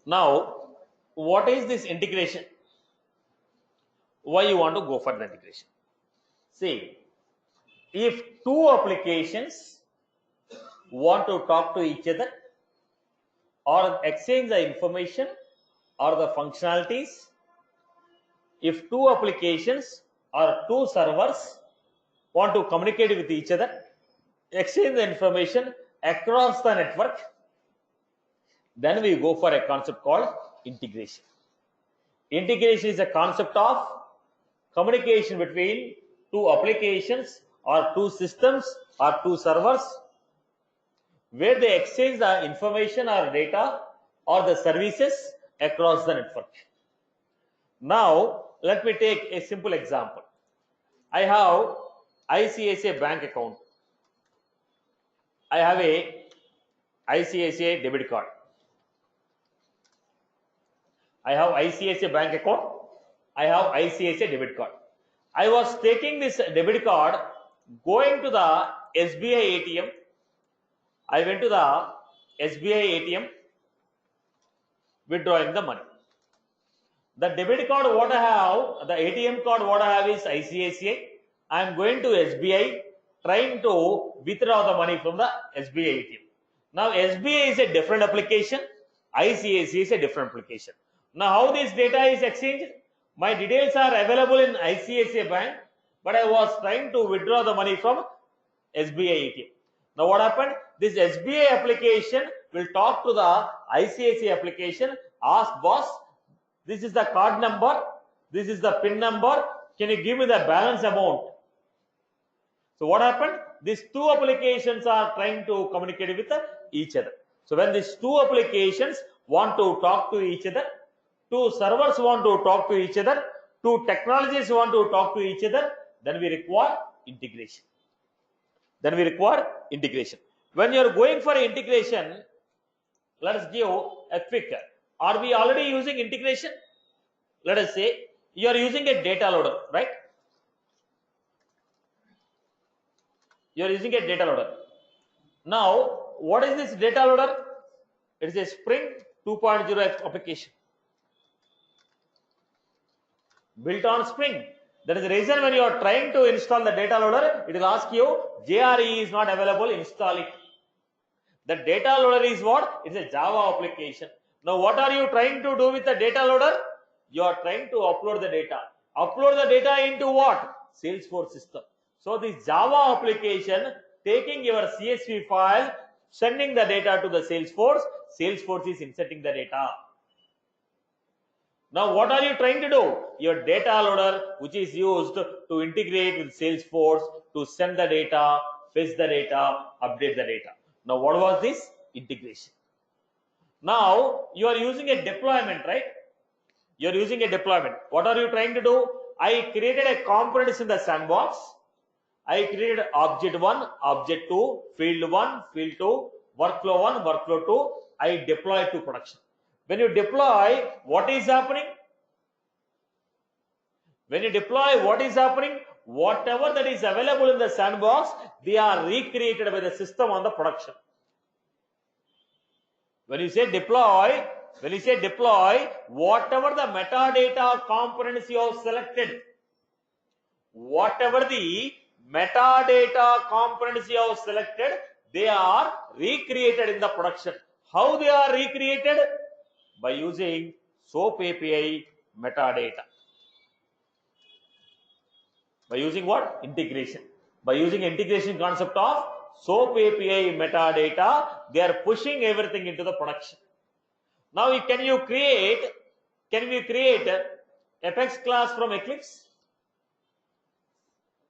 Now, what is this integration? Why you want to go for the integration? See, if two applications want to talk to each other or exchange the information or the functionalities, if two applications or two servers want to communicate with each other, exchange the information across the network, then we go for a concept called integration. Integration is a concept of communication between two applications or two systems or two servers where they exchange the information or data or the services across the network. Now, let me take a simple example. I have ICICI bank account. I have a ICICI debit card. I have ICICI bank account. I have ICICI debit card. I was taking this debit card, going to the SBI ATM. I went to the SBI ATM, withdrawing the money. The debit card what I have, the ATM card what I have is ICICI. I am going to SBI, trying to withdraw the money from the SBI ATM. Now SBI is a different application, ICICI is a different application. Now how this data is exchanged? My details are available in ICICI bank, but I was trying to withdraw the money from SBI ATM. Now what happened? This SBI application will talk to the ICICI application, ask boss, this is the card number, this is the PIN number, can you give me the balance amount? So what happened? These two applications are trying to communicate with each other. So when these two applications want to talk to each other, two servers want to talk to each other, two technologies want to talk to each other, then we require integration. When you are going for integration, let us give a quick. Are we already using integration? Let us say you are using a data loader, right? You are using a data loader. Now, what is this data loader? It is a Spring 2.0 application built on Spring. That is the reason when you are trying to install the data loader, it will ask you JRE is not available, install it. The data loader is what? It's a Java application. Now what are you trying to do with the data loader? You are trying to upload the data. Upload the data into what? Salesforce system. So this Java application taking your CSV file, sending the data to the Salesforce. Salesforce is inserting the data. Now what are you trying to do? Your data loader, which is used to integrate with Salesforce to send the data, fetch the data, update the data. Now what was this? Integration. Now you are using a deployment, right? You are using a deployment. What are you trying to do? I created a components in the sandbox. I created object 1, object 2, field 1, field 2, workflow 1, workflow 2. I deploy to production. When you deploy, what is happening? When you deploy, what is happening? Whatever that is available in the sandbox, they are recreated by the system on the production. When you say deploy, whatever the metadata components you have selected, they are recreated in the production. How they are recreated? By using SOAP API metadata. By using what? Integration. By using integration concept of SOAP API metadata, they are pushing everything into the production. Now, can we create Apex class from Eclipse?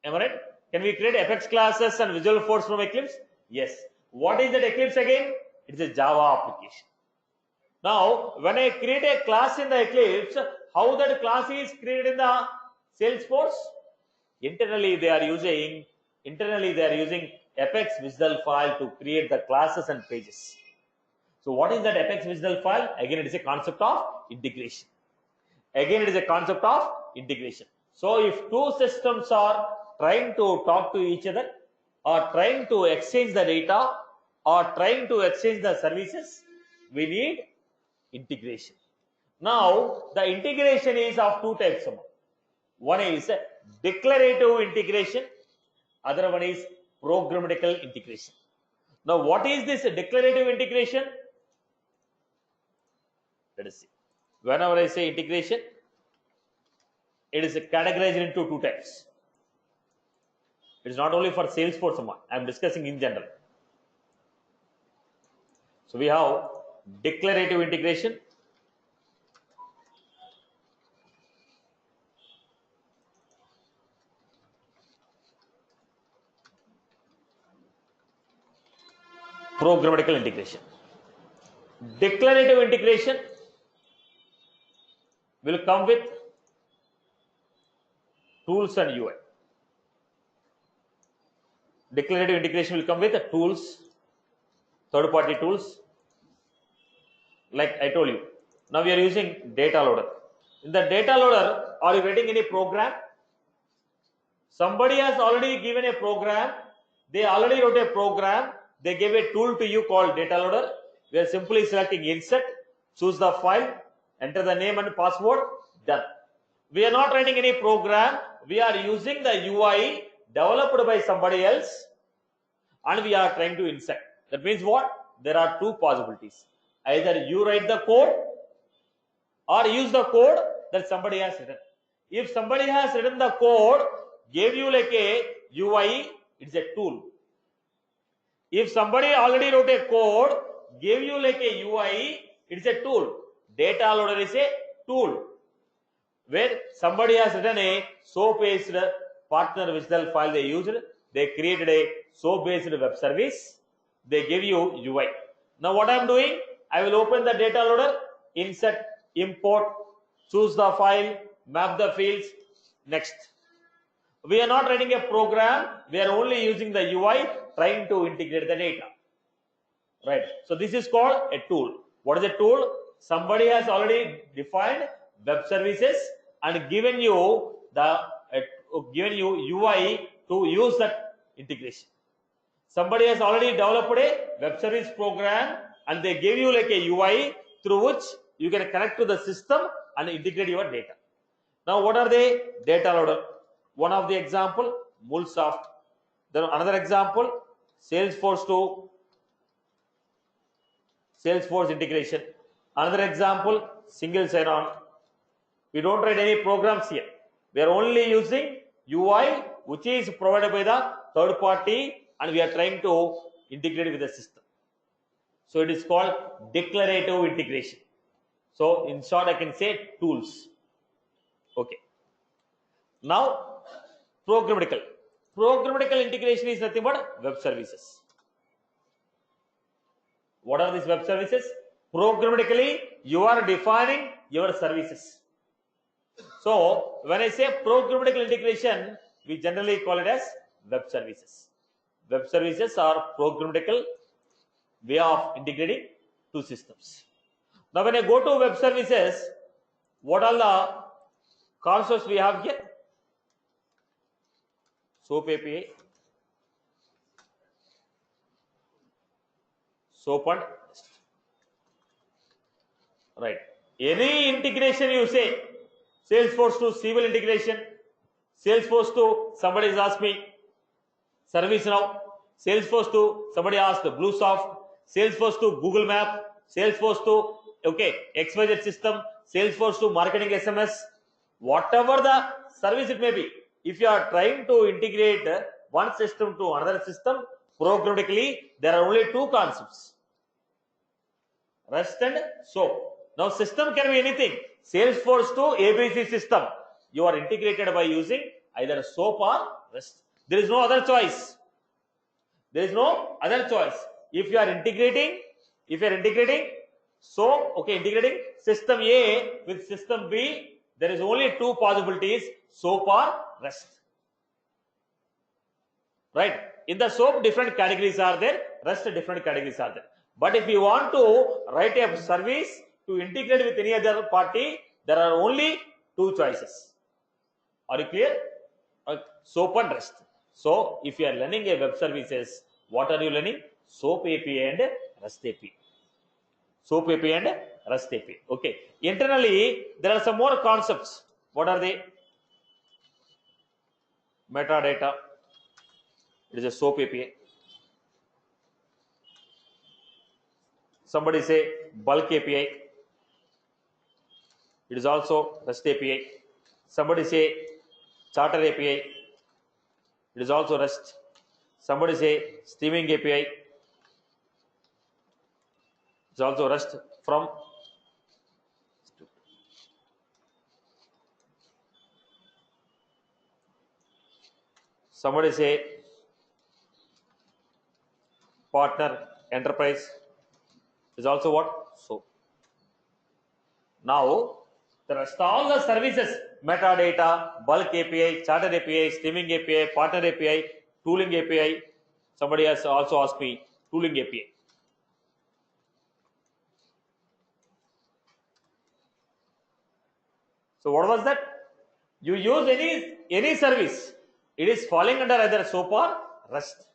Am I right? Can we create Apex classes and Visual Force from Eclipse? Yes. What is that Eclipse again? It is a Java application. Now, when I create a class in the Eclipse, how that class is created in the Salesforce? Internally, they are using Apex Visual file to create the classes and pages. So, what is that Apex Visual file? Again, it is a concept of integration. So, if two systems are trying to talk to each other, or trying to exchange the data, or trying to exchange the services, we need integration. Now, the integration is of two types. One is declarative integration, other one is programmatical integration. Now, what is this declarative integration? Let us see. Whenever I say integration, it is categorized into two types. It is not only for Salesforce, I am discussing in general. So we have declarative integration, programmatical integration. Declarative integration will come with tools and UI. Declarative integration will come with tools, third-party tools. Like I told you, now we are using data loader. In the data loader, are you getting any program? Somebody has already given a program. They already wrote a program. They gave a tool to you called data loader. We are simply selecting insert, choose the file, enter the name and password, done. We are not writing any program. We are using the UI developed by somebody else and we are trying to insert. That means what? There are two possibilities. Either you write the code or use the code that somebody has written. If somebody has written the code, gave you like a UI, it's a tool. If somebody already wrote a code, gave you like a UI, it's a tool. Data loader is a tool. Where somebody has written a SOAP-based partner visual file they used, they created a SOAP-based web service, they give you UI. Now what I am doing, I will open the data loader, insert, import, choose the file, map the fields, next. We are not writing a program, we are only using the UI, trying to integrate the data. Right. So this is called a tool. What is a tool? Somebody has already defined web services and given you the UI to use that integration. Somebody has already developed a web service program and they give you like a UI through which you can connect to the system and integrate your data. Now what are they? Data loader. One of the example, MuleSoft. Then another example, Salesforce to Salesforce integration. Another example, single sign-on. We don't write any programs here. We are only using UI which is provided by the third party and we are trying to integrate with the system. So it is called declarative integration. So in short I can say tools. Okay. Now programmatical. Programmatical integration is nothing but web services. What are these web services? Programmatically, you are defining your services. So, when I say programmatical integration, we generally call it as web services. Web services are programmatical way of integrating two systems. Now, when I go to web services, what are the concepts we have here? SOAP API, SOAP and REST. Right. Any integration you say, Salesforce to Civil integration, Salesforce to somebody has asked me, ServiceNow, Salesforce to somebody asked BlueSoft, Salesforce to Google Map, Salesforce to XYZ system, Salesforce to marketing SMS, whatever the service it may be. If you are trying to integrate one system to another system, programmatically, there are only two concepts, REST and SOAP. Now, system can be anything. Salesforce to ABC system. You are integrated by using either SOAP or REST. There is no other choice. There is no other choice. If you are integrating SOAP, integrating system A with system B, there is only two possibilities, SOAP or REST. Right? In the SOAP, different categories are there, REST different categories are there. But if you want to write a service to integrate with any other party, there are only two choices. Are you clear? SOAP and REST. So, if you are learning a web services, what are you learning? SOAP API and REST API. SOAP API and REST API. Okay. Internally, there are some more concepts. What are they? Metadata. It is a SOAP API. Somebody say bulk API. It is also REST API. Somebody say charter API. It is also REST. Somebody say streaming API. It's also REST from. Somebody say partner enterprise is also what? So now the rest all the services, metadata, bulk API, charter API, streaming API, partner API, tooling API. Somebody has also asked me tooling API. So what was that? You use any service, it is falling under either SOAP or REST.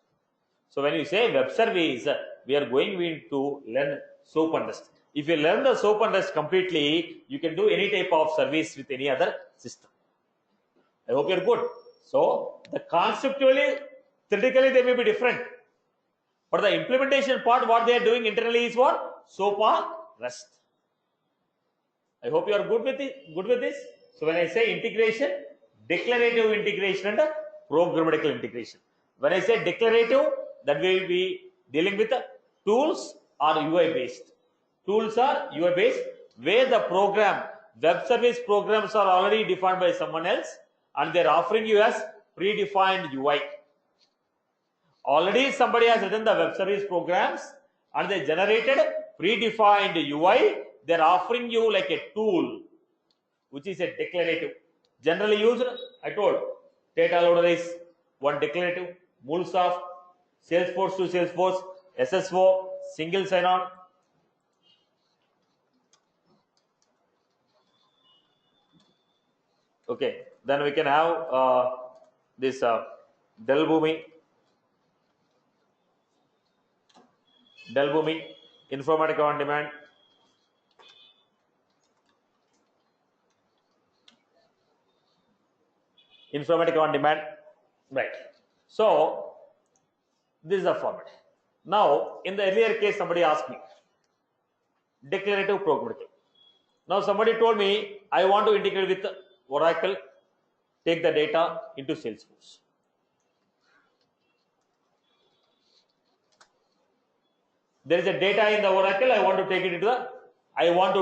So when you say web service, we are going to learn SOAP and REST. If you learn the SOAP and REST completely, you can do any type of service with any other system. I hope you are good. So the conceptually, theoretically they may be different, but the implementation part, what they are doing internally is what? SOAP or REST. I hope you are good with this. So when I say integration, declarative integration and programmatical integration. When I say declarative, that we will be dealing with tools or UI based. Tools are UI based, where the program, web service programs are already defined by someone else and they are offering you as predefined UI. Already somebody has written the web service programs and they generated predefined UI. They are offering you like a tool, which is a declarative. Generally used, I told, data loader is one declarative, MuleSoft, Salesforce to Salesforce, SSO, single sign-on. Okay, then we can have this Delboomi, Informatica on demand. Informatica on demand, right? So this is the format. Now in the earlier case, somebody asked me declarative programmatical. Now somebody told me I want to integrate with Oracle, take the data into Salesforce. There is a data in the Oracle. I want to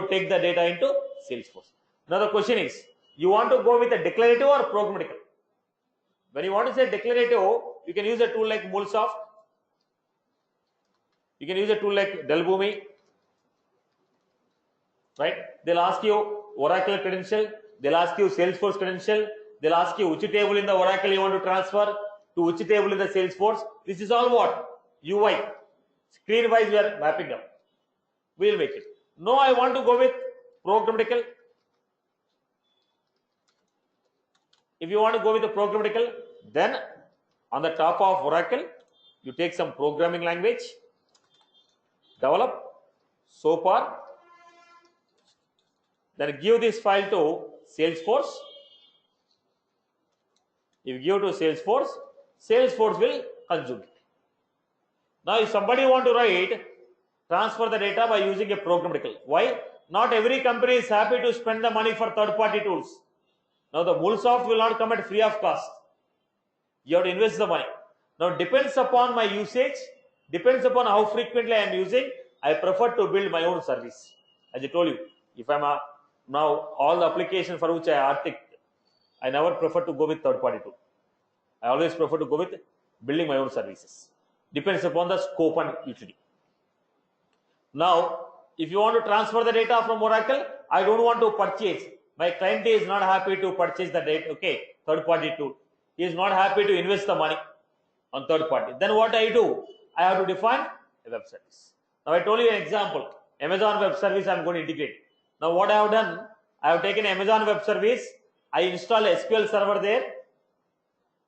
take the data into Salesforce. Now the question is, you want to go with a declarative or programmatical? When you want to say declarative, you can use a tool like MuleSoft. You can use a tool like Delboomi. Right? They'll ask you Oracle credential. They'll ask you Salesforce credential. They'll ask you which table in the Oracle you want to transfer to which table in the Salesforce. This is all what? UI. Screen wise we are mapping up. We will make it. No, I want to go with programmatical. If you want to go with the programmatical, then on the top of Oracle, you take some programming language, develop, SOAP, then give this file to Salesforce. If you give to Salesforce, Salesforce will consume it. Now if somebody want to write, transfer the data by using a programmatical. Why? Not every company is happy to spend the money for third-party tools. Now the MuleSoft will not come at free of cost. You have to invest the money. Now depends upon my usage, depends upon how frequently I am using. I prefer to build my own service. As I told you, if I'm now all the applications for which I articulate, I never prefer to go with third-party tool. I always prefer to go with building my own services. Depends upon the scope and utility. Now, if you want to transfer the data from Oracle, I don't want to purchase. My client is not happy to purchase the data. Okay, third-party tool. He is not happy to invest the money on third party. Then what I do? I have to define a web service. Now I told you an example. Amazon Web Service I am going to integrate. Now what I have done? I have taken Amazon Web Service. I install SQL Server there.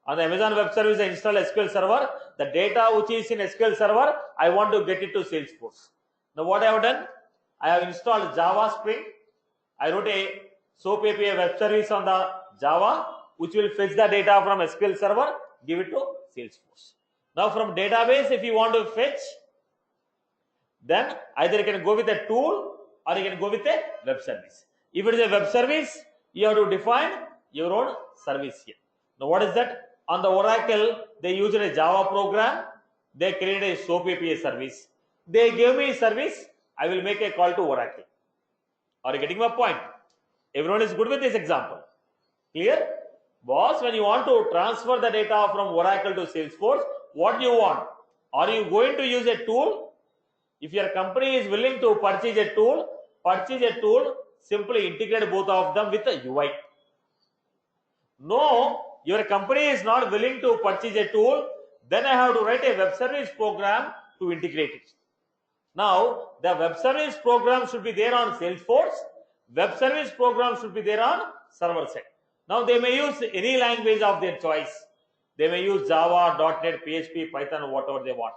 On the Amazon Web Service, I install SQL Server. The data which is in SQL Server, I want to get it to Salesforce. Now what I have done? I have installed Java Spring. I wrote a SOAP API web service on the Java, which will fetch the data from SQL Server, give it to Salesforce. Now from database, if you want to fetch, then either you can go with a tool or you can go with a web service. If it is a web service, you have to define your own service here. Now what is that? On the Oracle, they used a Java program. They created a SOAP API service. They gave me a service. I will make a call to Oracle. Are you getting my point? Everyone is good with this example. Clear? Boss, when you want to transfer the data from Oracle to Salesforce, what do you want? Are you going to use a tool? If your company is willing to purchase a tool, simply integrate both of them with a UI. No, your company is not willing to purchase a tool, then I have to write a web service program to integrate it. Now, the web service program should be there on Salesforce. Web service program should be there on server side. Now, they may use any language of their choice. They may use Java, .NET, PHP, Python, whatever they want.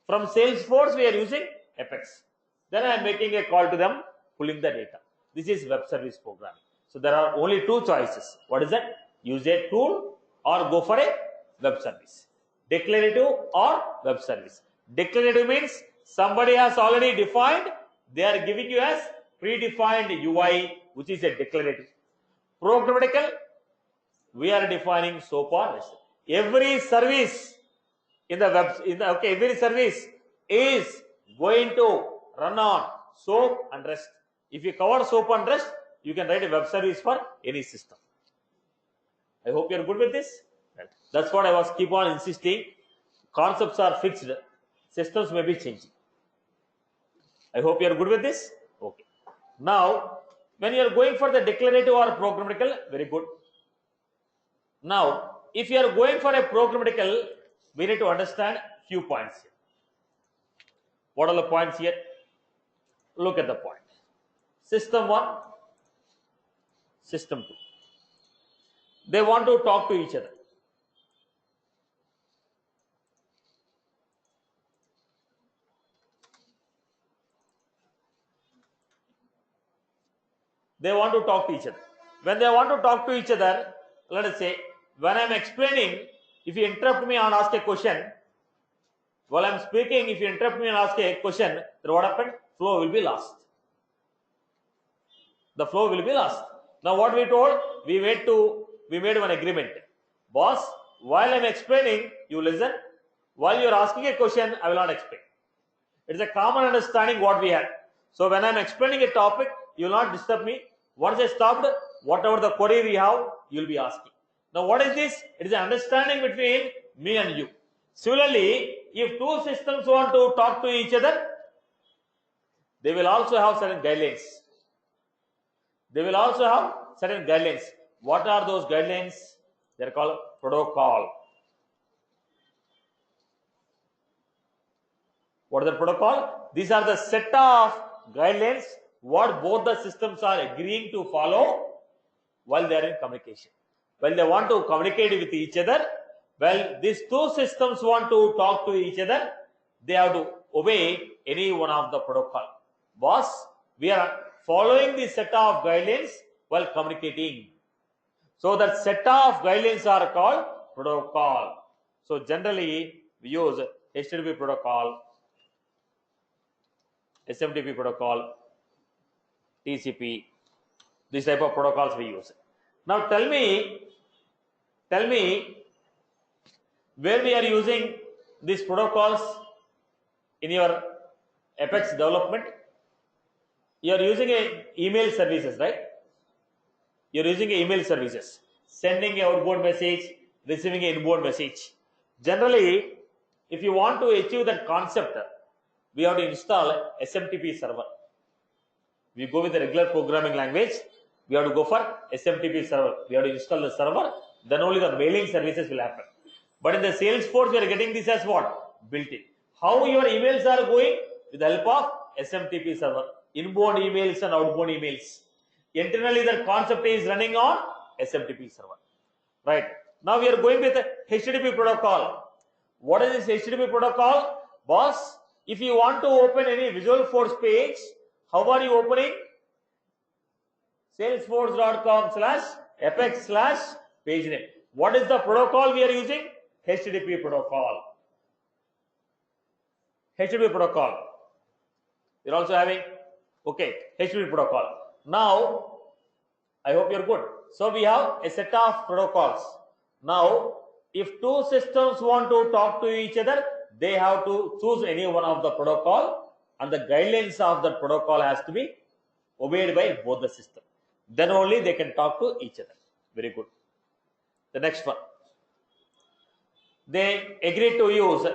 From Salesforce, we are using Apex. Then I am making a call to them, pulling the data. This is web service programming. So, there are only two choices. What is that? Use a tool or go for a web service. Declarative or web service. Declarative means somebody has already defined, they are giving you as predefined UI, which is a declarative. Programmatical, we are defining SOAP or REST. Every service in the web, every service is going to run on SOAP and REST. If you cover SOAP and REST, you can write a web service for any system. I hope you are good with this. That's what I was keep on insisting. Concepts are fixed. Systems may be changing. I hope you are good with this. Okay. Now, when you are going for the declarative or programmatical, very good. Now, if you are going for a programmatical, we need to understand few points here. What are the points here? Look at the point. System 1, System 2. They want to talk to each other. They want to talk to each other. When they want to talk to each other, let us say, when I am explaining, if you interrupt me and ask a question, while I am speaking, if you interrupt me and ask a question, then what happened? Flow will be lost. The flow will be lost. Now what we told? We made one agreement. Boss, while I am explaining, you listen. While you are asking a question, I will not explain. It is a common understanding what we have. So when I am explaining a topic, you will not disturb me. Once I stopped, whatever the query we have, you will be asking. Now what is this? It is an understanding between me and you. Similarly, if two systems want to talk to each other, they will also have certain guidelines. What are those guidelines? They are called protocol. What is the protocol? These are the set of guidelines what both the systems are agreeing to follow while they are in communication. When they want to communicate with each other, well, these two systems want to talk to each other, they have to obey any one of the protocol. Boss, we are following the set of guidelines while communicating. So that set of guidelines are called protocol. So generally we use HTTP protocol, SMTP protocol, TCP, this type of protocols we use. Now tell me where we are using these protocols in your Apex development. You are using email services, right? You are using email services, sending an outbound message, receiving an inbound message. Generally, if you want to achieve that concept, we have to install SMTP server. We go with the regular programming language, we have to go for SMTP server. We have to install the server, then only the mailing services will happen. But in the Salesforce, we are getting this as what? Built-in. How your emails are going? With the help of SMTP server. Inbound emails and outbound emails. Internally, the concept is running on SMTP server. Right. Now we are going with the HTTP protocol. What is this HTTP protocol? Boss, if you want to open any Visual Force page, How are you opening? Salesforce.com/apex/page name. What is the protocol we are using? HTTP protocol. HTTP protocol. You're also having, okay, HTTP protocol. Now, I hope you're good. So we have a set of protocols. Now, if two systems want to talk to each other, they have to choose any one of the protocol, and the guidelines of that protocol has to be obeyed by both the systems. Then only they can talk to each other. Very good. The next one. They agreed to use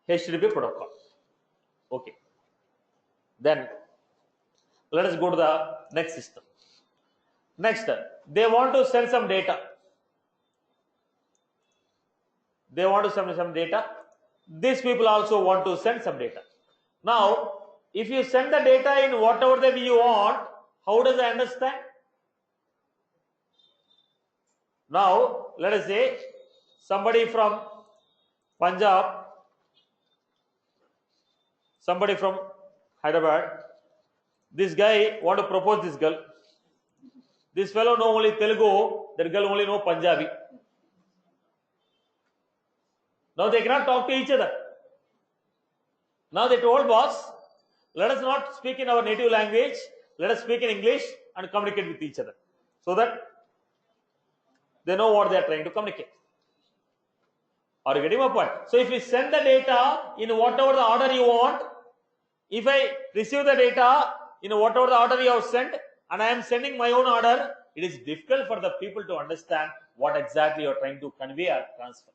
HTTP protocol. Okay. Then let us go to the next system. Next, they want to send some data. They want to send some data. These people also want to send some data. Now, if you send the data in whatever the way you want, how does I understand? Now, let us say somebody from Punjab, somebody from Hyderabad. This guy want to propose this girl. This fellow know only Telugu, that girl only know Punjabi. Now they cannot talk to each other. Now they told boss, let us not speak in our native language, let us speak in English and communicate with each other, so that they know what they are trying to communicate. Are you getting my point? So if you send the data in whatever the order you want, if I receive the data in whatever the order you have sent, and I am sending my own order, it is difficult for the people to understand what exactly you are trying to convey or transfer.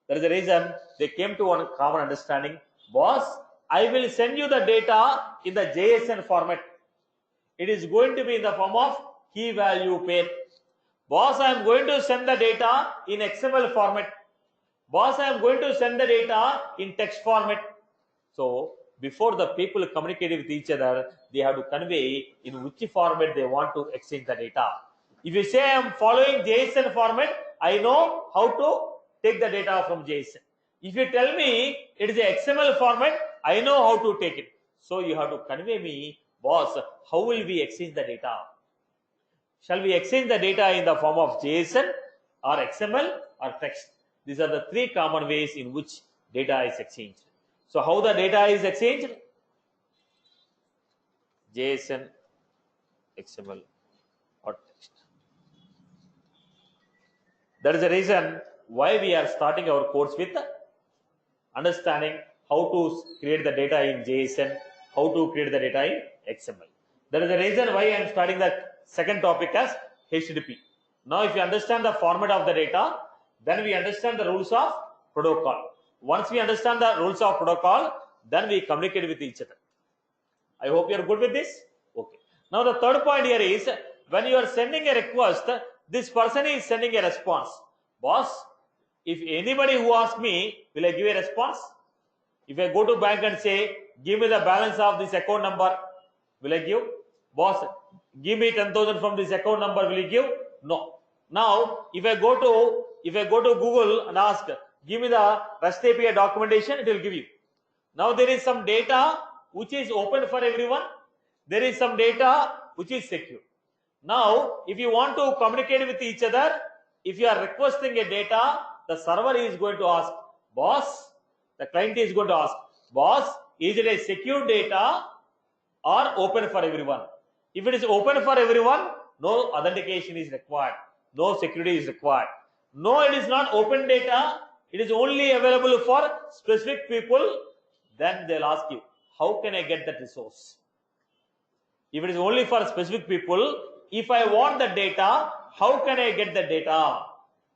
That is the reason they came to one common understanding. Boss, I will send you the data in the JSON format. It is going to be in the form of key value pair. Boss, I am going to send the data in XML format. Boss, I am going to send the data in text format. So, before the people communicate with each other, they have to convey in which format they want to exchange the data. If you say I am following JSON format, I know how to take the data from JSON. If you tell me it is a XML format, I know how to take it. So you have to convey me, boss, how will we exchange the data? Shall we exchange the data in the form of JSON or XML or text? These are the three common ways in which data is exchanged. So how the data is exchanged? JSON, XML or text. That is the reason why we are starting our course with understanding how to create the data in JSON, how to create the data in XML. That is the reason why I am starting the second topic as HTTP. Now if you understand the format of the data, then we understand the rules of protocol. Once we understand the rules of protocol, then we communicate with each other. I hope you are good with this. Okay. Now the third point here is, when you are sending a request, this person is sending a response. Boss, if anybody who asks me, will I give a response? If I go to bank and say, give me the balance of this account number, will I give? Boss, give me 10,000 from this account number, will you give? No. Now, if I go to Google and ask, give me the REST API documentation, it will give you. Now there is some data which is open for everyone. There is some data which is secure. Now, if you want to communicate with each other, if you are requesting a data, the server is going to ask, boss, the client is going to ask, boss, is it a secure data or open for everyone? If it is open for everyone, no authentication is required, no security is required. No, it is not open data, it is only available for specific people, then they'll ask you, how can I get that resource? If it is only for specific people, if I want the data, how can I get the data?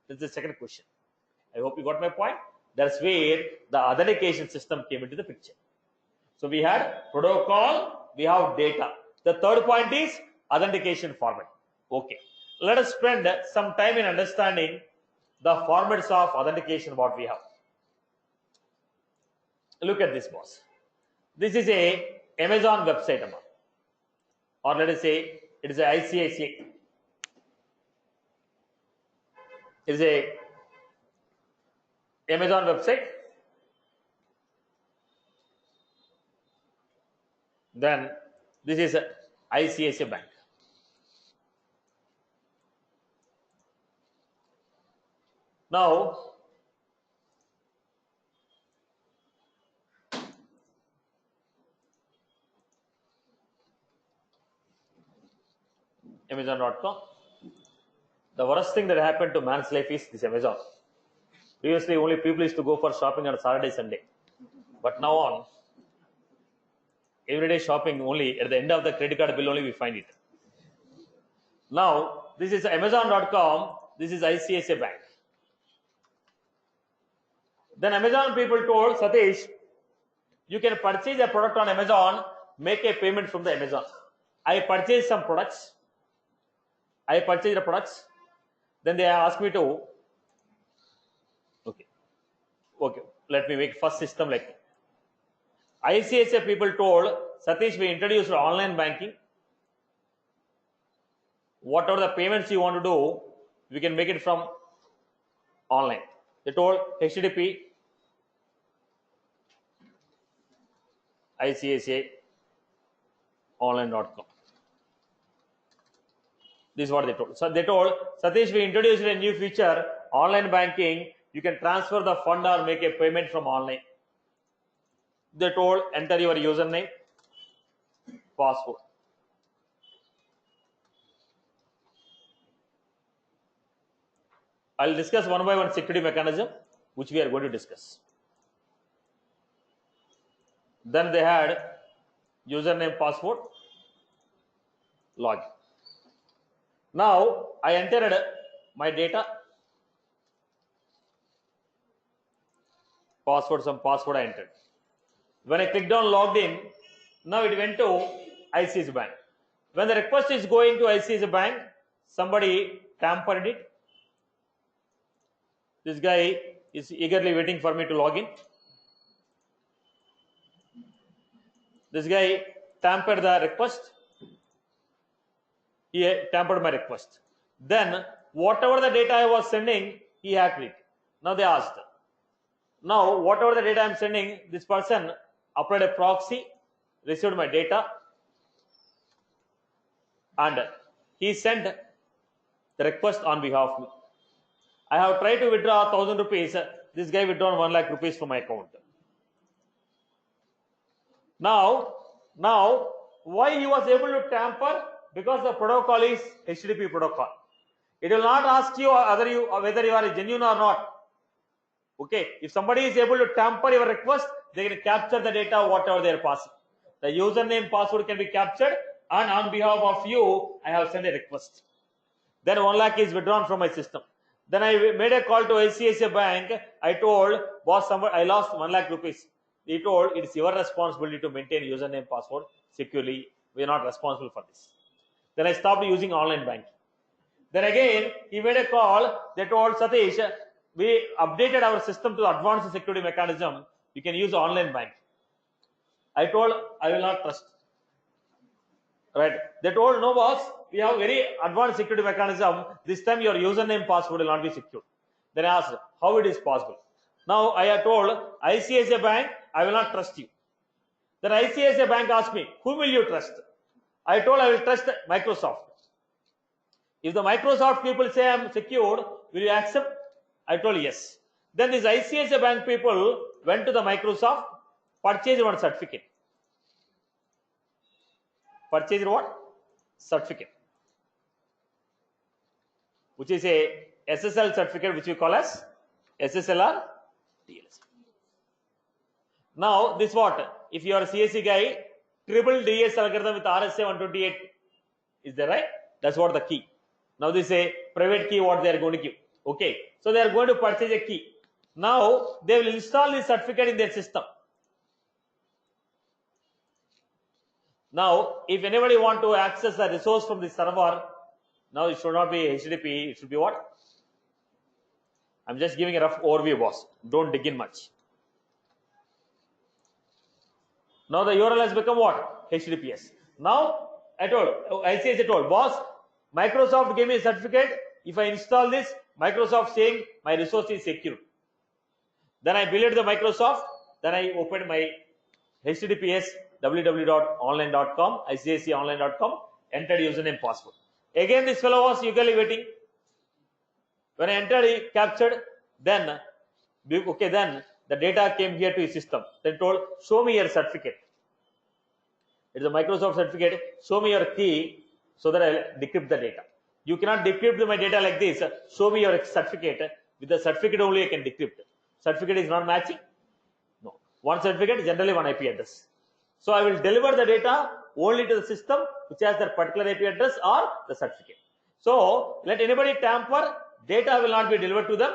That's the second question. I hope you got my point. That's where the authentication system came into the picture. So we had protocol, we have data. The third point is authentication format. Okay. Let us spend some time in understanding the formats of authentication what we have. Look at this, boss. This is a Amazon website, or let us say it is a ICICI. It is a Amazon website. Then This is ICICI Bank. Now, Amazon.com. The worst thing that happened to man's life is this Amazon. Previously, only people used to go for shopping on Saturday, Sunday. But now on, everyday shopping only, at the end of the credit card bill only we find it. Now, this is Amazon.com, this is ICICI Bank. Then Amazon people told Satish, you can purchase a product on Amazon, make a payment from the Amazon. I purchased some products. I purchased the products. Then they asked me to, okay, let me make first system like ICICI people told Satish, we introduced online banking. Whatever the payments you want to do, we can make it from online. They told HTTP ICICI online.com. This is what they told. So they told Satish, we introduced a new feature, online banking. You can transfer the fund or make a payment from online. They told enter your username, password. I'll discuss one by one security mechanism, which we are going to discuss. Then they had username, password, login. Now I entered my data, some password I entered. When I clicked on logged in, now it went to ICICI Bank. When the request is going to ICICI Bank, somebody tampered it. This guy is eagerly waiting for me to log in. This guy tampered the request. He tampered my request. Then whatever the data I was sending, he hacked it. Now they asked, now whatever the data I am sending, this person applied a proxy, received my data, and he sent the request on behalf of me. I have tried to withdraw 1,000 rupees. This guy withdrawn 1 lakh rupees from my account. Now, why he was able to tamper? Because the protocol is HTTP protocol. It will not ask you whether you are genuine or not. Okay, if somebody is able to tamper your request, they can capture the data whatever they are passing. The username, password can be captured, and on behalf of you, I have sent a request. Then 1 lakh is withdrawn from my system. Then I made a call to ICICI Bank. I told boss, I lost 1 lakh rupees. He told it's your responsibility to maintain username, password securely. We are not responsible for this. Then I stopped using online banking. Then again, he made a call. They told Satish, we updated our system to advanced security mechanism. You can use online banking. I told I will not trust. Right? They told no boss, we have very advanced security mechanism. This time your username, password will not be secured. Then I asked how it is possible. Now I have told ICICI Bank, I will not trust you. Then ICICI Bank asked me, whom will you trust? I told I will trust Microsoft. If the Microsoft people say I am secured, will you accept? I told yes. Then these ICICI Bank people went to the Microsoft, purchased one certificate. Purchased what? Certificate. Which is a SSL certificate, which we call as SSLR TLS. Now this what? If you are a CSE guy, triple DS algorithm with RSA 128. Is that right? That's what the key. Now this is a private key what they are going to give. Okay. So they are going to purchase a key. Now they will install this certificate in their system. Now if anybody want to access the resource from the server, now it should not be HTTP, it should be what? I'm just giving a rough overview, boss. Don't dig in much. Now the URL has become what? HTTPS. Now I told, boss, Microsoft gave me a certificate. If I install this, Microsoft saying my resource is secure. Then I billed the Microsoft. Then I opened my HTTPS www.online.com, icconline.com, entered username password. Again this fellow was eagerly waiting. When I entered, he captured, then okay, then the data came here to his system. Then told, show me your certificate. It is a Microsoft certificate. Show me your key so that I'll decrypt the data. You cannot decrypt my data like this. Show me your certificate. With the certificate only I can decrypt. Certificate is not matching. No. One certificate, generally one IP address. So I will deliver the data only to the system which has that particular IP address or the certificate. So let anybody tamper, data will not be delivered to them.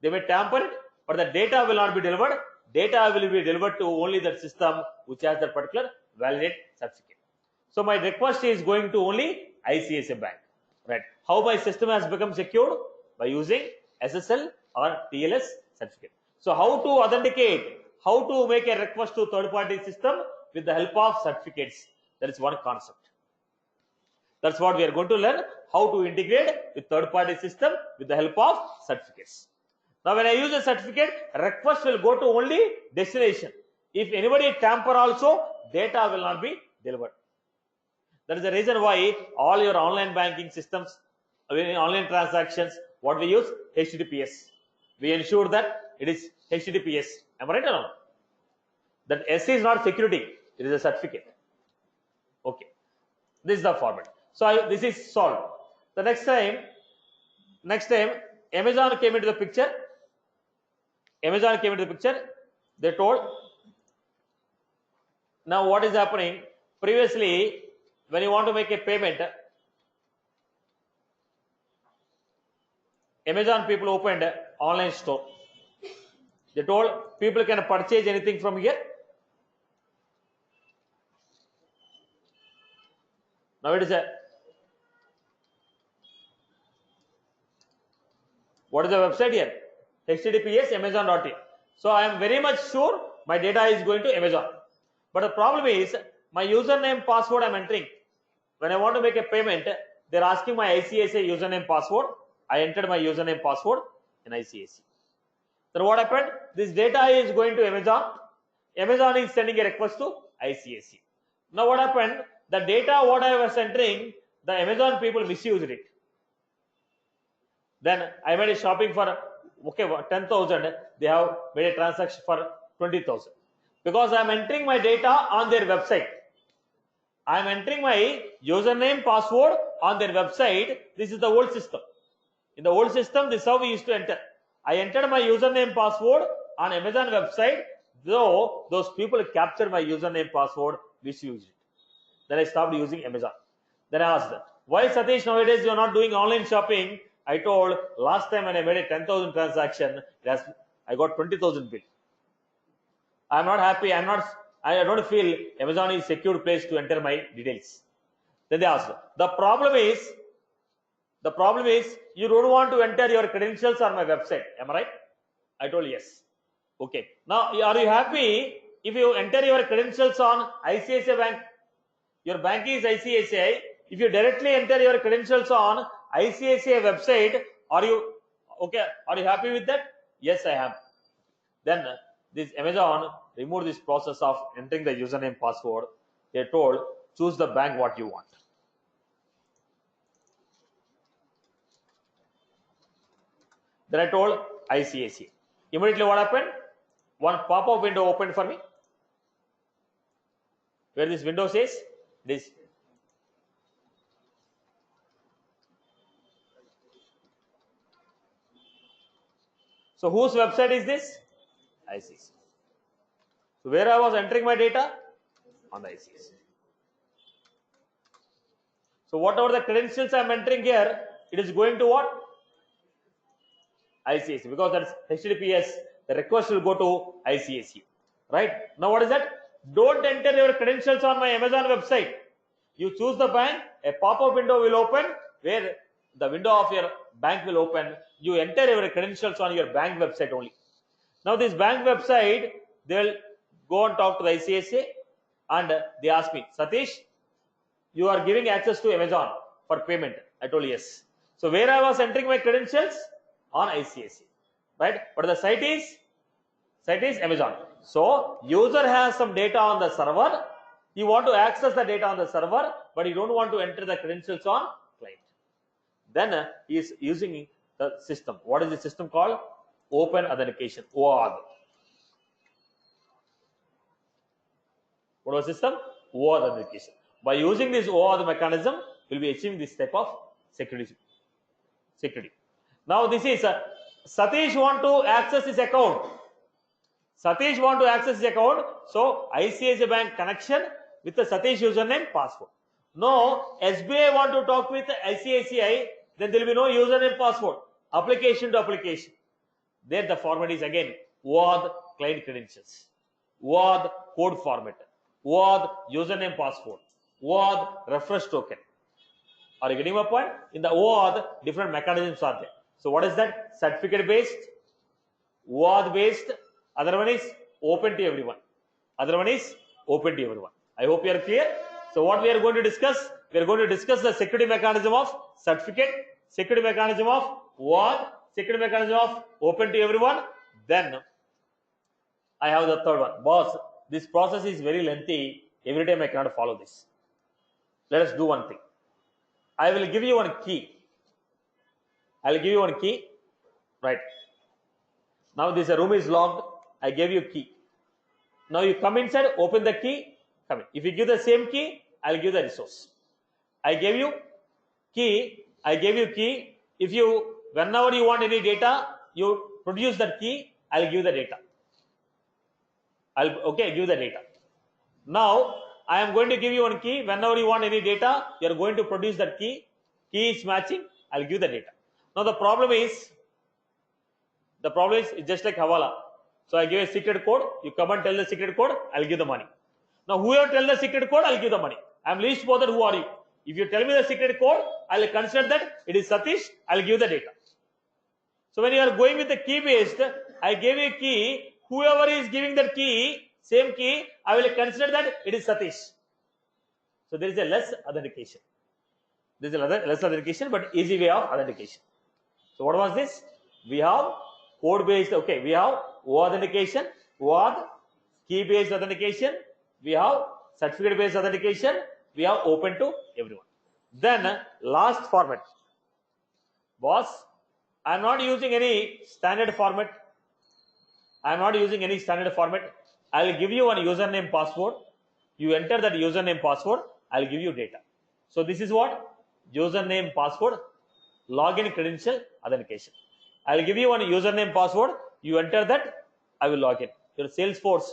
They may tamper it, but the data will not be delivered. Data will be delivered to only that system which has that particular validate certificate. So my request is going to only ICICI Bank. Right? How my system has become secured? By using SSL or TLS certificate. So how to authenticate? How to make a request to third-party system with the help of certificates? That is one concept. That's what we are going to learn. How to integrate with third-party system with the help of certificates. Now when I use a certificate, request will go to only destination. If anybody tamper also, data will not be delivered. That is the reason why all your online banking systems, online transactions, what we use? HTTPS. We ensure that it is HTTPS. Am I right or no? That S is not security. It is a certificate. Okay. This is the format. So this is solved. The next time, Amazon came into the picture. They told, now what is happening? Previously, when you want to make a payment, Amazon people opened an online store. They told people can purchase anything from here. Now it is what is the website here? HTTPS Amazon.in. So I am very much sure my data is going to Amazon. But the problem is my username password I am entering. When I want to make a payment, they are asking my ICICI username password. I entered my username password in ICICI. Then what happened? This data is going to Amazon. Amazon is sending a request to ICICI. Now what happened? The data what I was entering, the Amazon people misused it. Then I made a shopping for 10,000. They have made a transaction for 20,000. Because I am entering my data on their website. I am entering my username password on their website. This is the old system. In the old system, this is how we used to enter. I entered my username password on Amazon website, though those people captured my username password, misused it. Then I stopped using Amazon. Then I asked, why Satish nowadays you are not doing online shopping? I told, last time when I made a 10,000 transaction, I got 20,000 bill. I am not happy. I don't feel Amazon is a secure place to enter my details. Then they asked, the problem is you don't want to enter your credentials on my website. Am I right? I told yes. Okay. Now, are you happy if you enter your credentials on ICICI Bank? Your bank is ICICI. If you directly enter your credentials on ICICI website, are you okay? Are you happy with that? Yes, I am. Then this Amazon removed this process of entering the username password. They told, choose the bank what you want. Then I told ICICI. Immediately what happened? One pop-up window opened for me. Where this window says this. So whose website is this? ICICI. So where I was entering my data? On the ICICI. So whatever the credentials I am entering here, it is going to what? ICICI, because that's HTTPS. The request will go to ICICI. Right? Now what is that? Don't enter your credentials on my Amazon website. You choose the bank, a pop-up window will open where the window of your bank will open. You enter your credentials on your bank website only. Now this bank website, they will go and talk to the ICICI and they ask me, Satish, you are giving access to Amazon for payment. I told yes. So where I was entering my credentials? On ICICI. Right? But the site is Amazon. So user has some data on the server You want to access the data on the server, but you don't want to enter the credentials on client. Then he is using the system. What is the system called? Open authentication, OAuth. What was the system? OAuth authentication. By using this OAuth mechanism, we'll be achieving this type of security. Now this is Satish want to access his account. Satish want to access his account. So ICICI Bank connection with the Satish username password. No, SBI want to talk with ICICI, then there will be no username password. Application to application. There the format is again OAuth client credentials, OAuth code formatter, OAuth username password, OAuth refresh token. Are you getting my point? In the OAuth, different mechanisms are there. So what is that? Certificate based, OAuth based. Other one is open to everyone. Other one is open to everyone. I hope you are clear. So what we are going to discuss? We are going to discuss the security mechanism of certificate, security mechanism of OAuth, security mechanism of open to everyone. Then I have the third one. Boss, this process is very lengthy. Every time I cannot follow this. Let us do one thing. I will give you one key. I will give you one key. Right. Now this room is locked. I gave you key. Now you come inside, open the key, come in. If you give the same key, I will give the resource. I gave you key. If you, whenever you want any data, you produce that key, I will give the data. Give the data. Now I am going to give you one key. Whenever you want any data, you are going to produce that key. Key is matching, I will give the data. Now the problem is just like Hawala. So I give a secret code, you come and tell the secret code, I'll give the money. Now whoever tell the secret code, I'll give the money. I'm least bothered who are you. If you tell me the secret code, I'll consider that it is Satish, I'll give the data. So when you are going with the key based, I gave a key, whoever is giving that key, same key, I will consider that it is Satish. So there is a less authentication. There is a less authentication, but easy way of authentication. So what was this? We have code based, we have authentication, OAuth, key based authentication, we have certificate based authentication, we have open to everyone. Then last format. Boss, I am not using any standard format. I am not using any standard format. I will give you one username password. You enter that username password, I will give you data. So this is what? Username password, login credential authentication. I will give you one username password. You enter that, I will log in. Your Salesforce,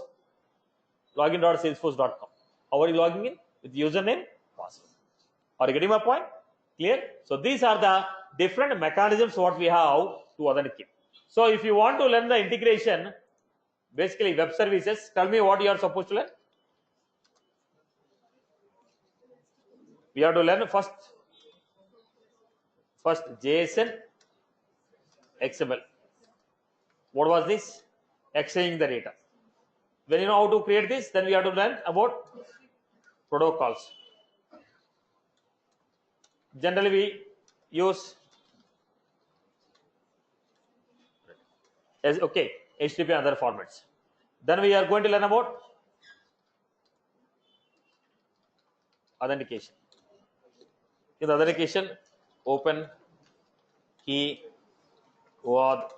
login.salesforce.com. How are you logging in? With username, password. Are you getting my point? Clear? So these are the different mechanisms what we have to authenticate. So if you want to learn the integration, basically web services, tell me what you are supposed to learn. We have to learn first JSON, XML. What was this? Exchanging the data. When you know how to create this, then we have to learn about protocols. Generally we use HTTP and other formats. Then we are going to learn about authentication. In the authentication, open, key, OAuth,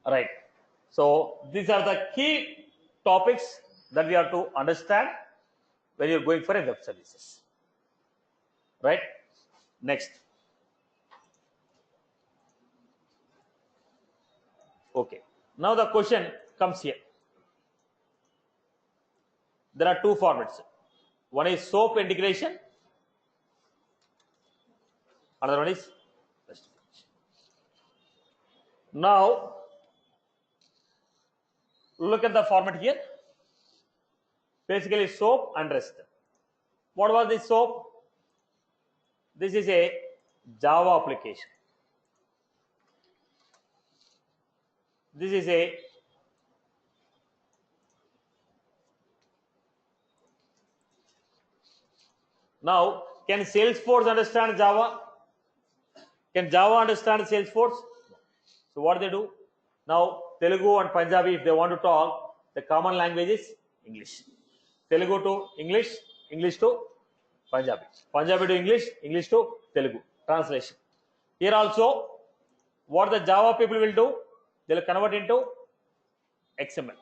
right. So these are the key topics that we have to understand when you're going for a web services. Right? Next. Okay. Now the question comes here. There are two formats. One is SOAP integration. Another one is REST. Now, look at the format here. Basically SOAP and REST. What was this SOAP? This is a Java application. This is a Now, can Salesforce understand Java? Can Java understand Salesforce? So what they do? Now Telugu and Punjabi, if they want to talk, the common language is English. Telugu to English, English to Punjabi. Punjabi to English, English to Telugu. Translation. Here also, what the Java people will do, they will convert into XML.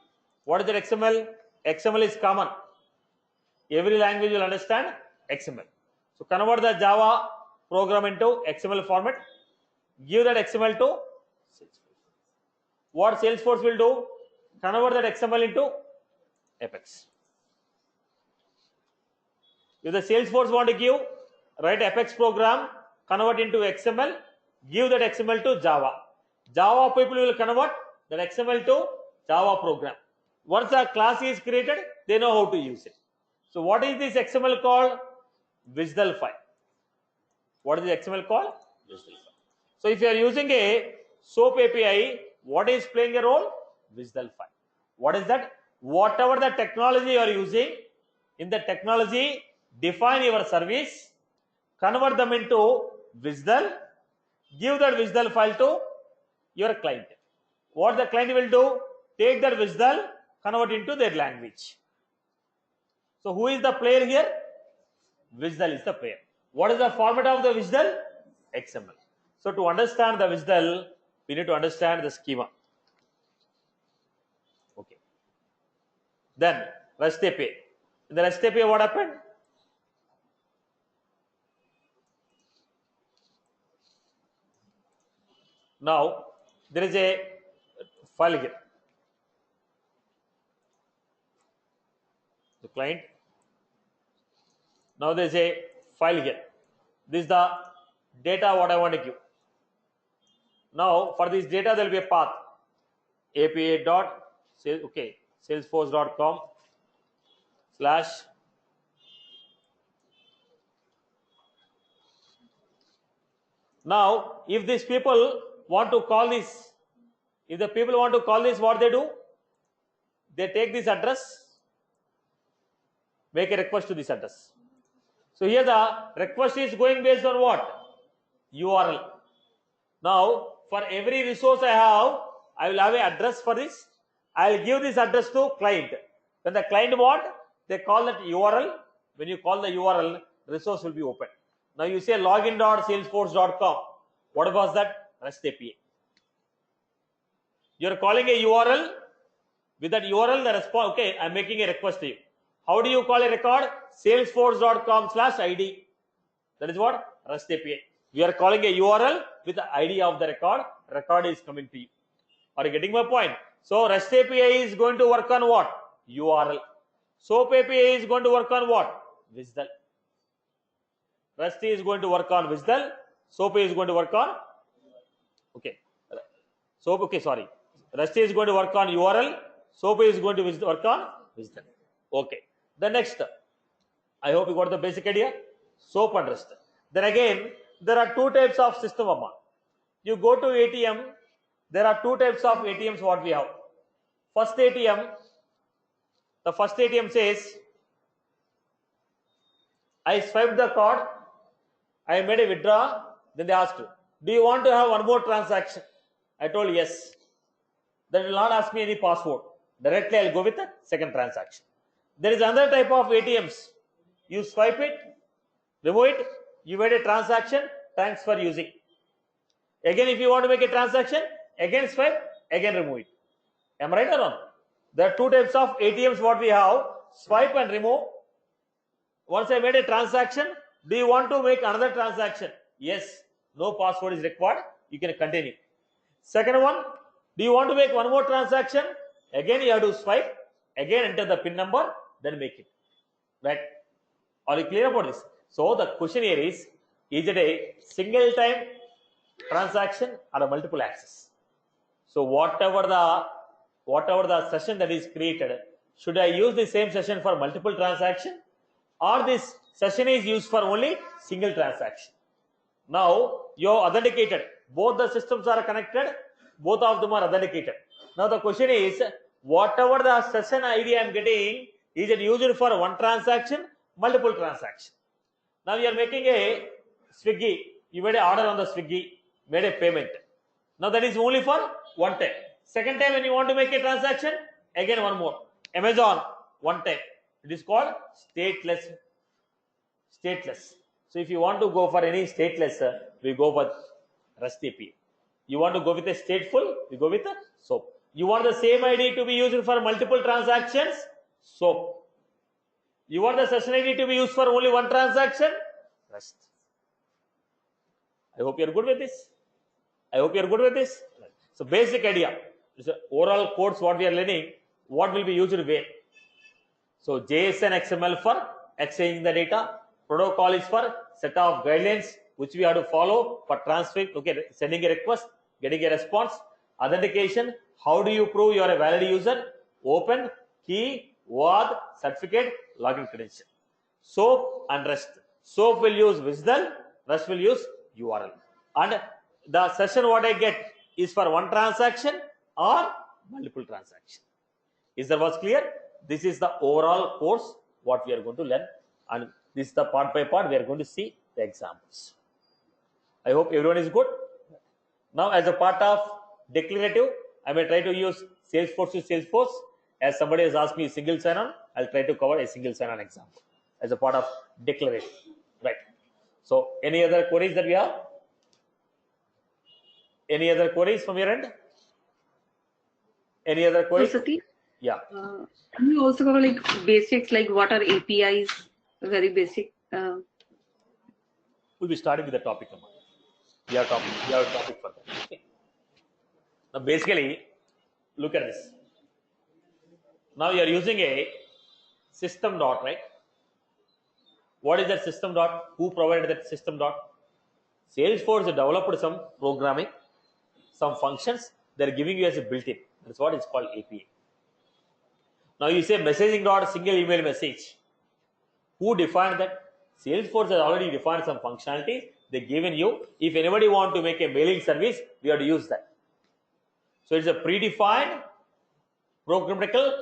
What is that XML? XML is common. Every language will understand XML. So convert the Java program into XML format. Give that XML to Salesforce. What Salesforce will do? Convert that XML into Apex. If the Salesforce want to give, write Apex program, convert into XML, give that XML to Java. Java people will convert that XML to Java program. Once the class is created, they know how to use it. So what is this XML called? WSDL file. What is the XML called? WSDL file. So if you are using a SOAP API, what is playing a role? WSDL file. What is that? Whatever the technology you are using, in the technology, define your service, convert them into WSDL, give that WSDL file to your client. What the client will do? Take that WSDL, convert into their language. So who is the player here? WSDL is the player. What is the format of the WSDL? XML. So to understand the WSDL, we need to understand the schema. Okay. Then REST API. In the REST API, what happened? Now there is a file here. The client. Now there is a file here. This is the data what I want to give. Now for this data there will be a path. API dot salesforce.com / Now if these people want to call this, if the people want to call this, what they do? They take this address, make a request to this address. So here the request is going based on what? URL. Now for every resource I will have an address for this. I will give this address to client. When the client want, they call that URL. When you call the URL, resource will be open. Now you say login.salesforce.com. What was that? REST API. You are calling a URL. With that URL, the response, okay, I am making a request to you. How do you call a record? Salesforce.com / ID. That is what? REST API. You are calling a URL with the ID of the record. Record is coming to you. Are you getting my point? So REST API is going to work on what? URL. SOAP API is going to work on what? WSDL. REST is going to work on WSDL. SOAP is going to work on, okay. SOAP, okay, sorry. REST is going to work on URL. SOAP is going to work on WSDL. Okay. The next, I hope you got the basic idea. SOAP and REST. Then again, there are two types of system. You go to ATM. There are two types of ATMs what we have. First ATM, the first ATM says, I swiped the card, I made a withdrawal, then they asked, do you want to have one more transaction? I told yes. They will not ask me any password. Directly I will go with the second transaction. There is another type of ATMs. You swipe it, remove it, you made a transaction, thanks for using. Again, if you want to make a transaction, again swipe, again remove it. Am I right or wrong? There are two types of ATMs what we have, swipe and remove. Once I made a transaction, do you want to make another transaction? Yes, no password is required, you can continue. Second one, do you want to make one more transaction? Again you have to swipe, again enter the PIN number, then make it. Right? Are you clear about this? So the question here is it a single time transaction or a multiple access? So whatever the session that is created, should I use the same session for multiple transaction, or this session is used for only single transaction? Now you are authenticated. Both the systems are connected. Both of them are authenticated. Now the question is, whatever the session ID I am getting, is it used for one transaction, multiple transaction? Now you are making a Swiggy. You made an order on the Swiggy, made a payment. Now that is only for one time. Second time when you want to make a transaction, again one more. Amazon, one time. It is called stateless. So if you want to go for any stateless, we go for REST API. You want to go with a stateful, we go with a SOAP. You want the same ID to be used for multiple transactions, SOAP. You want the session ID to be used for only one transaction, REST. I hope you are good with this. So basic idea. This is overall codes what we are learning. What will be used where? So JSON XML for exchanging the data. Protocol is for set of guidelines which we have to follow for transferring, okay, sending a request, getting a response. Authentication, how do you prove you are a valid user? Open, key, OAuth, certificate, login credential. SOAP and REST. SOAP will use WSDL, REST will use URL. And the session what I get is for one transaction or multiple transactions. Is that was clear? This is the overall course what we are going to learn, and this is the part by part we are going to see the examples. I hope everyone is good. Now as a part of declarative, I may try to use Salesforce to Salesforce. As somebody has asked me single sign-on, I'll try to cover a single sign-on example as a part of declarative. Right. So any other queries that we have? Any other queries from your end? Any other queries? So, Sati, yeah. Can you also cover like basics, like what are APIs? Very basic. We'll be starting with the topic. We have a topic for that. Okay. Now basically, look at this. Now you are using a system dot, right? What is that system dot? Who provided that system dot? Salesforce developed some programming, some functions. They are giving you as a built-in. That's what is called API. Now you say messaging dot single email message. Who defined that? Salesforce has already defined some functionalities. They given you. If anybody want to make a mailing service, we have to use that. So it's a predefined programmatical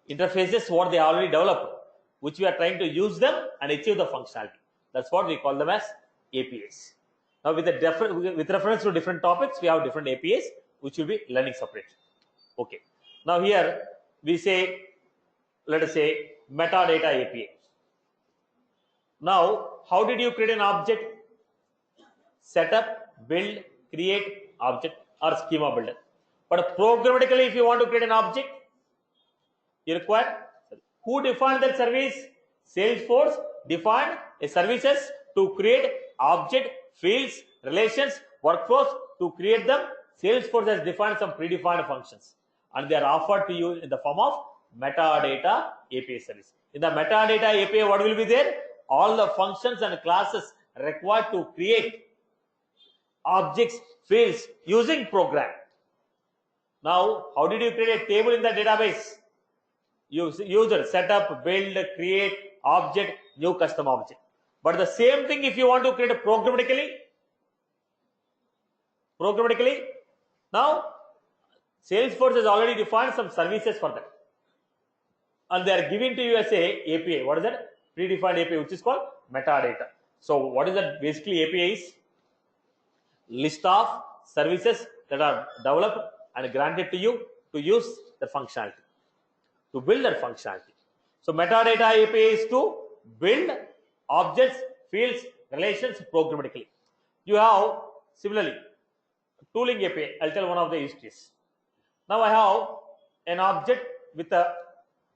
interfaces what they already developed, which we are trying to use them and achieve the functionality. That's what we call them as APIs. Now with reference to different topics, we have different APIs which will be learning separate. Okay. Now here we say, let us say metadata API. Now how did you create an object? Setup, build, create object or schema builder. But programmatically, if you want to create an object, you require, who defined that service? Salesforce defined a services to create object, fields, relations, workflows. To create them, Salesforce has defined some predefined functions, and they are offered to you in the form of metadata API service. In the metadata API, what will be there? All the functions and classes required to create objects, fields using program. Now, how did you create a table in the database? User setup, build, create object, new custom object. But the same thing if you want to create a programmatically. Now Salesforce has already defined some services for that, and they are giving to you as a API. What is that? Predefined API, which is called metadata. So what is that? Basically API is list of services that are developed and granted to you to use the functionality, to build that functionality. So metadata API is to build objects, fields, relations programmatically. You have similarly tooling API. I'll tell one of the use case. Now I have an object with I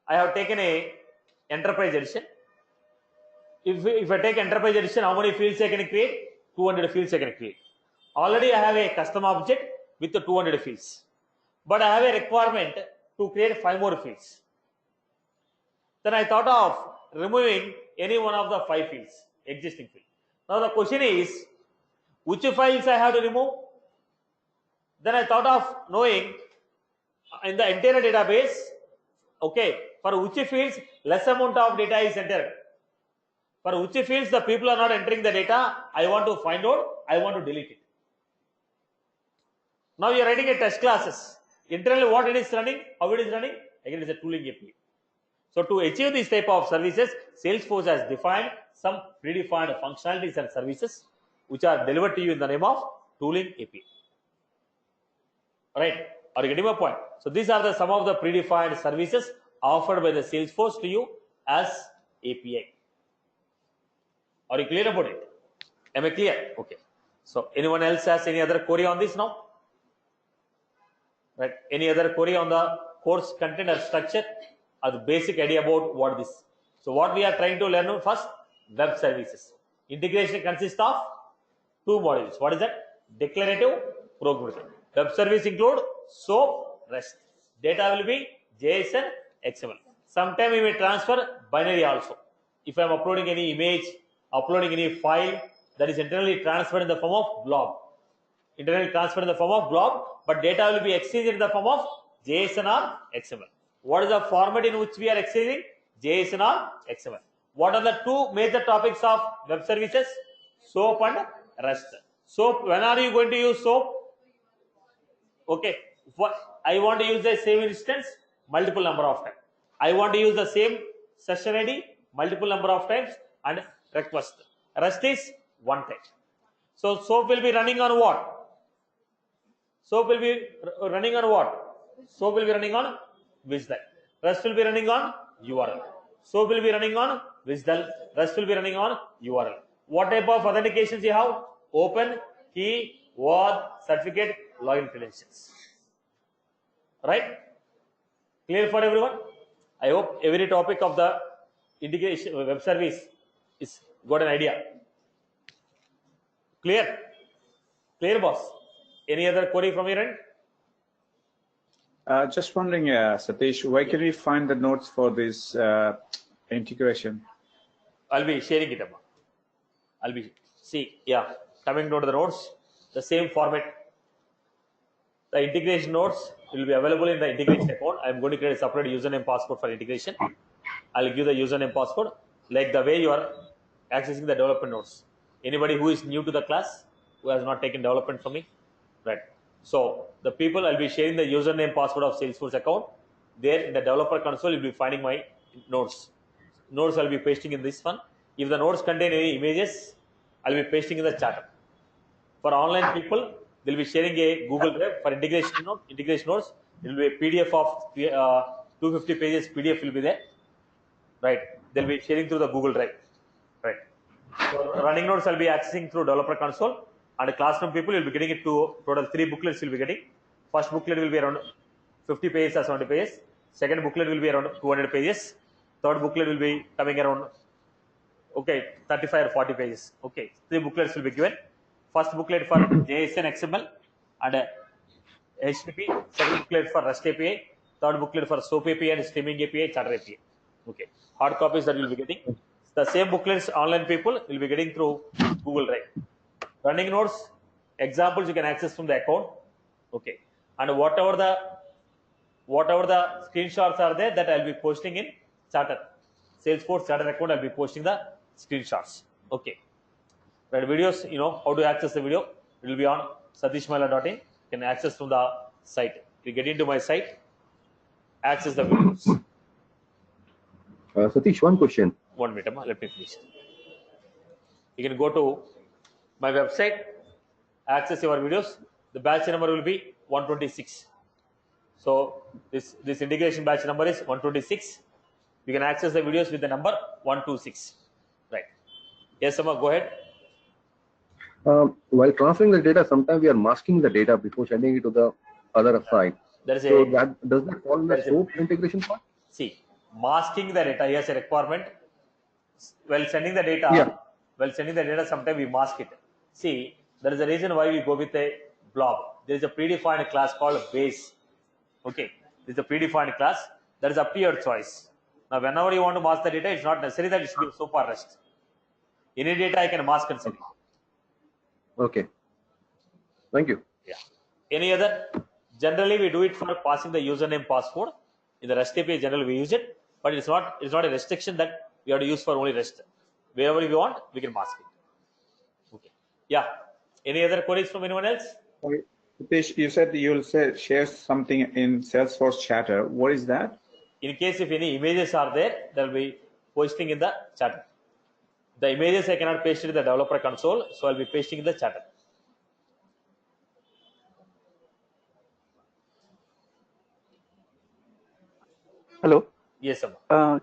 have taken a enterprise edition. If I take enterprise edition, how many fields I can create? 200 fields I can create. Already I have a custom object with the 200 fields, but I have a requirement to create 5 more fields. Then I thought of removing any one of the 5 fields, existing field. Now the question is, which files I have to remove? Then I thought of knowing in the entire database, okay, for which fields less amount of data is entered. For which fields the people are not entering the data, I want to find out, I want to delete it. Now you are writing a test classes. Internally what it is running, how it is running, again it is a tooling API. So to achieve this type of services, Salesforce has defined some predefined functionalities and services which are delivered to you in the name of tooling API. Right? Are you getting my point? So these are the some of the predefined services offered by the Salesforce to you as API. Are you clear about it? Am I clear? Okay. So anyone else has any other query on this now? Right? Any other query on the course content or structure or the basic idea about what this? So what we are trying to learn first, web services. Integration consists of two modules. What is that? Declarative, programmatic. Web service include SOAP, REST. Data will be JSON, XML. Sometime we may transfer binary also. If I am uploading any image, uploading any file, that is internally transferred in the form of blob. Internally transferred in the form of blob, but data will be exchanged in the form of JSON or XML. What is the format in which we are exchanging? JSON or XML. What are the two major topics of web services? SOAP and REST. SOAP, when are you going to use SOAP? Okay, I want to use the same instance multiple number of times. I want to use the same session ID multiple number of times and request. REST is one time. So SOAP will be running on what? SOAP will be running on what? SOAP will be running on WSDL. REST will be running on URL. SOAP will be running on WSDL. REST will be running on URL. What type of authentications you have? Open, key, OAuth, certificate, login credentials. Right? Clear for everyone? I hope every topic of the integration web service is got an idea. Clear? Clear, boss? Any other query from your end? Just wondering, Satish, where can we find the notes for this integration? I'll be sharing it. I'll be coming to the notes, the same format. The integration notes will be available in the integration account. I'm going to create a separate username password for integration. I'll give the username password like the way you are accessing the development notes. Anybody who is new to the class, who has not taken development from me, right? So the people, I'll be sharing the username password of Salesforce account. There in the developer console, you'll be finding my notes. Notes I'll be pasting in this one. If the notes contain any images, I'll be pasting in the chat. For online people, they'll be sharing a Google Drive for integration notes. It will be a PDF of 250 pages. PDF will be there, right? They'll be sharing through the Google Drive, right? So running notes I'll be accessing through developer console, and classroom people will be getting it to total 3 booklets. Will be getting. First booklet will be around 50 pages or 70 pages. Second booklet will be around 200 pages. Third booklet will be coming around 35 or 40 pages. Okay, 3 booklets will be given. First booklet for JSON XML and HTTP. Second booklet for REST API. Third booklet for SOAP API and Streaming API, Chatter API. Okay, hard copies that you will be getting. The same booklets online people will be getting through Google Drive. Running notes, examples you can access from the account. Okay, and whatever the screenshots are there, that I'll be posting in Chatter. Salesforce Chatter account, I'll be posting the screenshots. Okay. Right, videos, how to access the video. It will be on satishmala.in. You can access from the site. You get into my site, access the videos. Satish, one question. 1 minute, let me finish. You can go to my website, access your videos. The batch number will be 126. So this integration batch number is 126. You can access the videos with the number 126. Right. Yes, Amma, go ahead. While transferring the data, sometimes we are masking the data before sending it to the other side. Does that fall in the SOAP integration part? See, masking the data, here's a requirement. While sending the data, sometimes we mask it. See, there is a reason why we go with a blob. There is a predefined class called base. Okay, this is a predefined class. That is up to your choice. Now, whenever you want to mask the data, it's not necessary that it should be SOAP or REST. Any data I can mask and send it. Okay. Thank you. Yeah. Any other? Generally, we do it for passing the username password. In the REST API, generally we use it, but it's not a restriction that we have to use for only REST. Wherever we want, we can mask it. Okay. Yeah. Any other queries from anyone else? Satish, you said you'll share something in Salesforce Chatter. What is that? In case if any images are there, they'll be posting in the Chatter. The images I cannot paste it in the developer console, so I'll be pasting in the Chatter. Hello. Yes, Amma.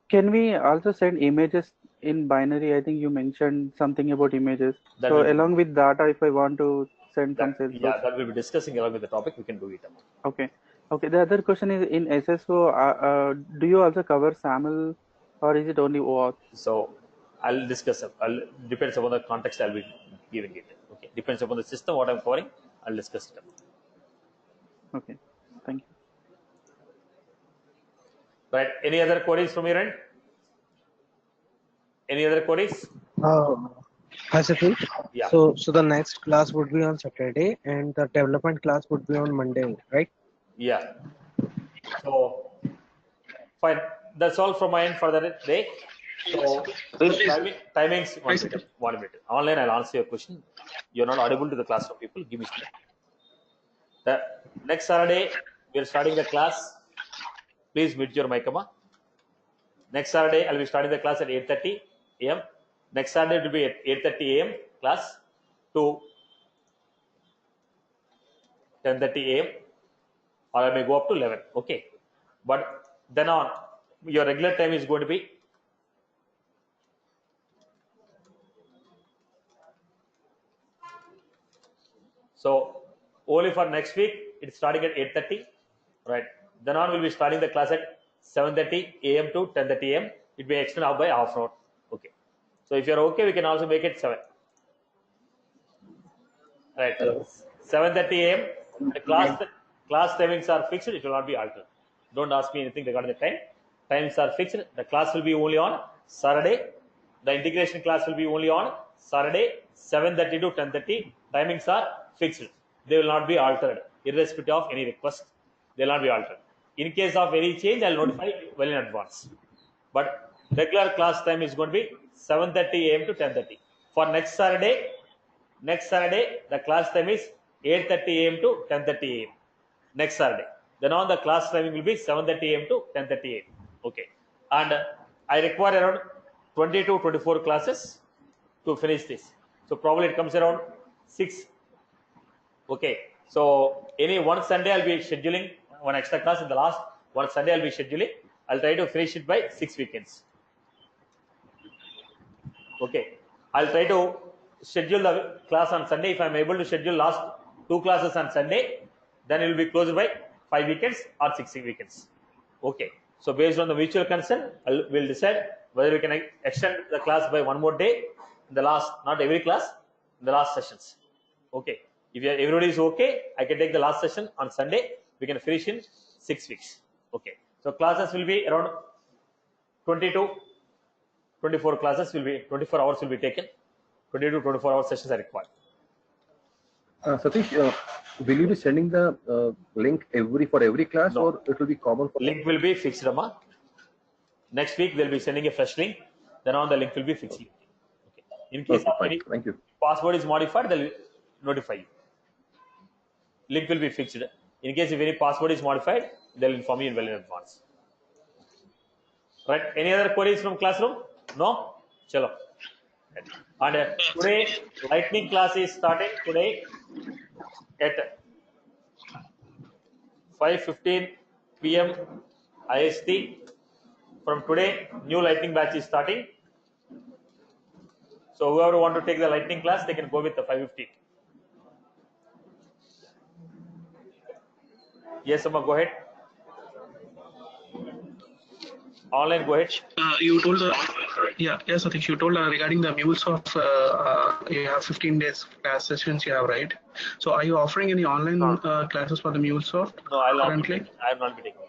Can we also send images in binary? I think you mentioned something about images. That So will be- along with data, if I want to send from Salesforce. Yeah, that we'll be discussing along with the topic. We can do it, Amma. Okay. Okay. The other question is in SSO, do you also cover SAML or is it only OAuth? So I'll discuss. Depends upon the context I'll be giving it. Okay. Depends upon the system what I'm covering. I'll discuss it. Okay. Thank you. Right. Any other queries from your end? Any other queries? Hi Satish. Yeah. So the next class would be on Saturday and the development class would be on Monday, right? Yeah. So fine. That's all from my end for the day. So timings. One minute. Online, I'll answer your question. You're not audible to the classroom people. Give me a second. The next Saturday, we're starting the class. Please mute your mic, Amma. Next Saturday, I'll be starting the class at 8:30 a.m. Next Saturday, it will be at 8:30 a.m. class to 10:30 a.m. or I may go up to 11. Okay. But then on, your regular time is going to be so only for next week, it's starting at 8:30, right? Then on, we'll be starting the class at 7:30 a.m. to 10:30 a.m. It may extend out by half an hour. Okay. So if you're okay, we can also make it 7. Right. 7:30 a.m. The class timings are fixed. It will not be altered. Don't ask me anything regarding the time. Times are fixed. The class will be only on Saturday. The integration class will be only on Saturday, 7:30 to 10:30. Timings are fixed. They will not be altered, irrespective of any request. They will not be altered. In case of any change, I'll notify well in advance. But regular class time is going to be 7:30 a.m. to 10:30. For next Saturday, the class time is 8:30 a.m. to 10:30 a.m. Next Saturday. Then on the class timing will be 7:30 a.m. to 10:30 a.m. Okay. And I require around 20 to 24 classes to finish this. So probably it comes around 6. Okay. So any one Sunday I'll be scheduling one extra class in the last one Sunday I'll be scheduling. I'll try to finish it by 6 weekends. Okay. I'll try to schedule the class on Sunday. If I'm able to schedule last 2 classes on Sunday, then it will be closed by 5 weekends or 6 weekends. Okay. So based on the mutual consent, we'll decide whether we can extend the class by one more day in the last, not every class, in the last sessions. Okay. If everybody is okay, I can take the last session on Sunday. We can finish in 6 weeks. Okay. So classes will be around 20 to 24 classes will be 24 hours will be taken. 20 to 24 hour sessions are required. Satish, will you be sending the link for every class, No. or it will be common for? Link will be fixed, Rama. Next week they'll be sending a fresh link. Then on the link will be fixed. Okay. In case of any Thank you. password is modified, they'll notify you. Link will be fixed. In case if any password is modified, they'll inform you well in advance. Right? Any other queries from classroom? No? Chalo. And today, lightning class is starting today at 5:15 p.m. IST. From today, new lightning batch is starting. So whoever want to take the lightning class, they can go with the 5:15. Yes, Amma, go ahead. Online, go ahead. You told yes, Satish, you told regarding the MuleSoft, you have 15 days class sessions you have, right? So are you offering any online classes for the MuleSoft No, I'll not currently? be taking. I will not be taking.